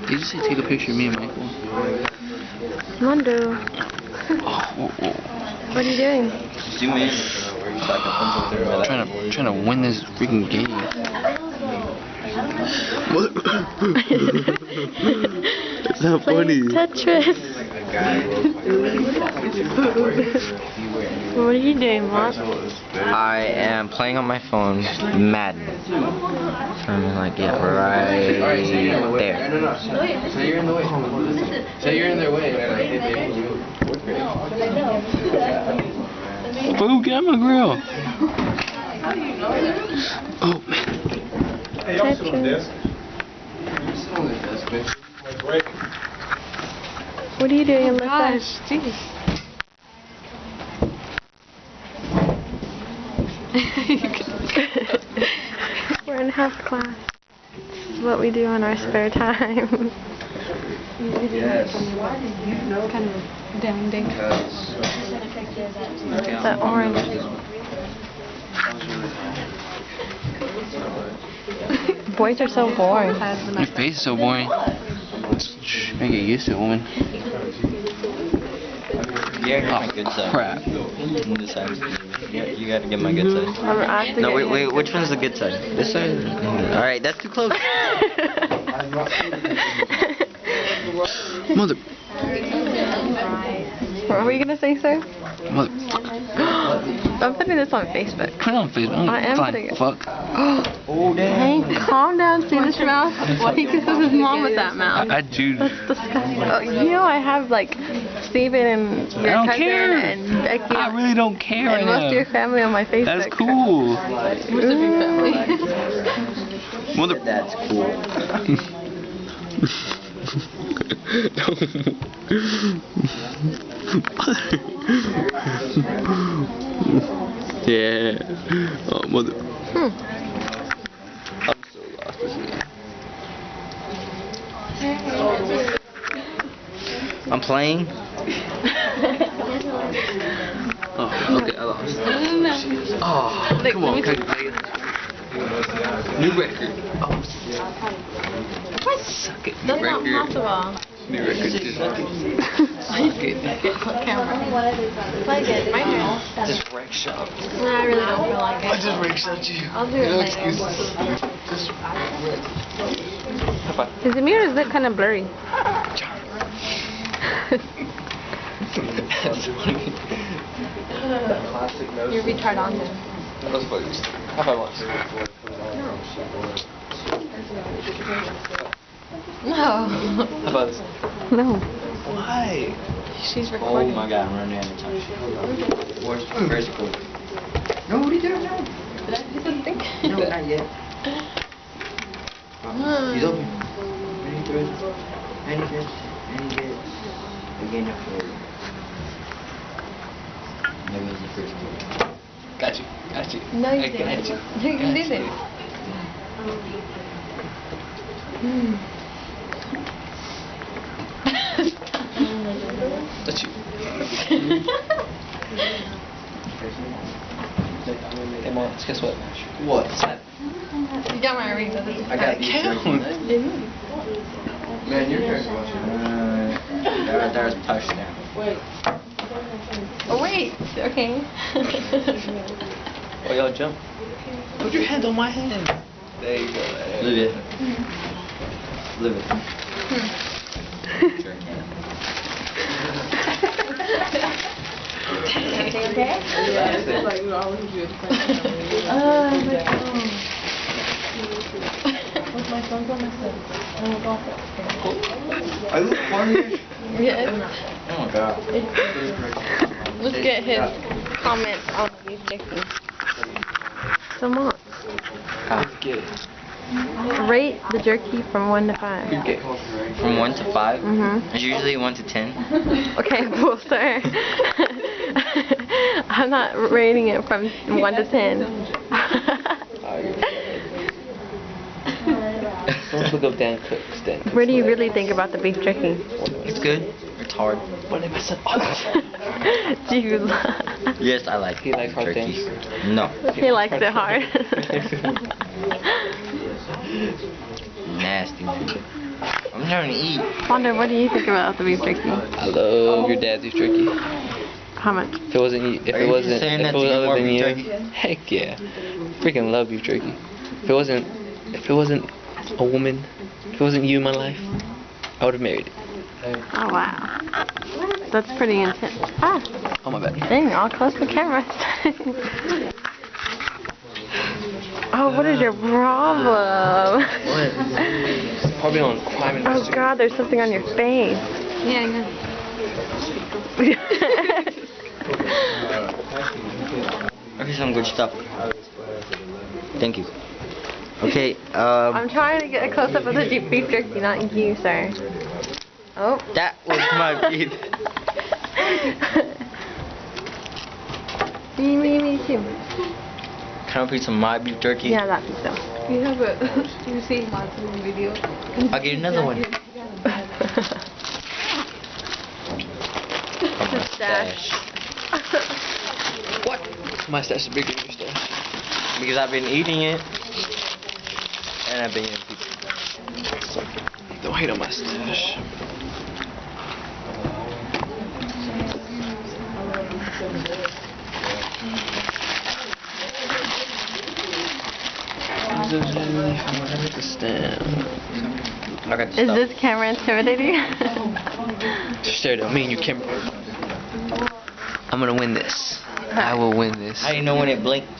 Did you say take a picture of me and Michael? Come on, dude. What are you doing? Zoom in. Trying to win this freaking game. What? It's not funny. Tetris. What are you doing, Mark? I am playing on my phone Madden. I'm like, yeah, right there. So you're in the way. So you're in their way. Boo, get my grill. Oh, man. Tetris. What are you doing, Alyssa? Gosh, jeez. We're in health class. This is what we do in our spare time. Yes. Kind of down day. That orange. Boys are so boring. Your face is so boring. Make it used to it, woman. Yeah, my good side. Crap. This side. You gotta get my good side. No, wait, which one's the good side? This side? Alright, that's too close. Mother. What were you gonna say, sir? Motherfucker. I'm putting this on Facebook. Put it on Facebook. I am Fine, putting it. fuck. Oh, damn. Hey, calm down, see this mouth? He kisses his mom with that mouth. I do. That's disgusting. Oh, you know I have like Steven and your don't cousin care. and Becky I really don't care right and most now. of your family on my Facebook. That's cool. Mother. That's cool. Yeah. Oh, mother. Hmm. I'm so lost this game. I'm playing. Oh, okay, I lost. Oh, come on, can I play it? New record. Oh, What? suck it. New That's not record. possible. New record. Suck it. Like it. My turn. Just wreck shop. No, I really don't feel like it. I just rick shot you. I'll do it No later. excuses. Just Is it me or is it kind of blurry? You're retarded on this. That was funny. How about once? No. How about this? No. Why? She's Oh recording. my god, I'm running out of time. Where's cool? No, what are you doing now? No, not yet. He's open. Any throws? Any hits? Any hits? Again, up for That was the first one. Got you. Got you. No, you I didn't. got you. You didn't. That's you. Hey, Mom, guess what? What? You got my ring, doesn't it? I got these Count. Man, your turn. There's a touchdown. Oh, wait. Okay. Oh, y'all jump. Put your hand on my hand. There you go. Live it. Live it. Sure. Everything okay? My phone's on my phone. I look funny. Yes. Oh my god. Let's get his comments on the beef jerky. So much. Let's get it. Rate the jerky from 1 to 5. Good game. From 1 to 5? Mhm. It's usually 1 to 10. Okay, well, sir. I'm not rating it from 1 to 10. Let's look up Dan Cooks. Dan Cooks. What do you really think about the beef jerky? It's good. It's hard. What if I said Do you Yes, I like He likes hard turkey. things. No. He likes it hard. Nasty. I'm I'm trying to eat. Wonder, what do you think about the beef jerky? I love your dad's beef jerky. How much? If it wasn't you, if Are it you wasn't, just saying if that it to was get other more than beef you, jerky? heck yeah. Freaking love beef jerky. If it wasn't a woman, if it wasn't you in my life, I would have married it. Oh, wow. That's pretty intense. Ah, Oh my bad. dang, all close to camera. Oh, what is your problem? Probably on crime Oh, investigation. God, there's something on your face. Yeah, Okay, some good stuff. Thank you. Okay, I'm trying to get a close-up of the beef jerky, not you, sir. Oh. that was my beef. Me too. Can I piece of my beef jerky? Yeah, that piece though. yeah, but you see lots of video. I'll get another one. From my stash. What? My stash is bigger than your stash. Because I've been eating it. And I've been eating pizza. Don't hate on my stash. I got the Is stuff. this camera intimidating? Stare at me and your camera. I'm gonna win this. I will win this. How do you know when it blinks?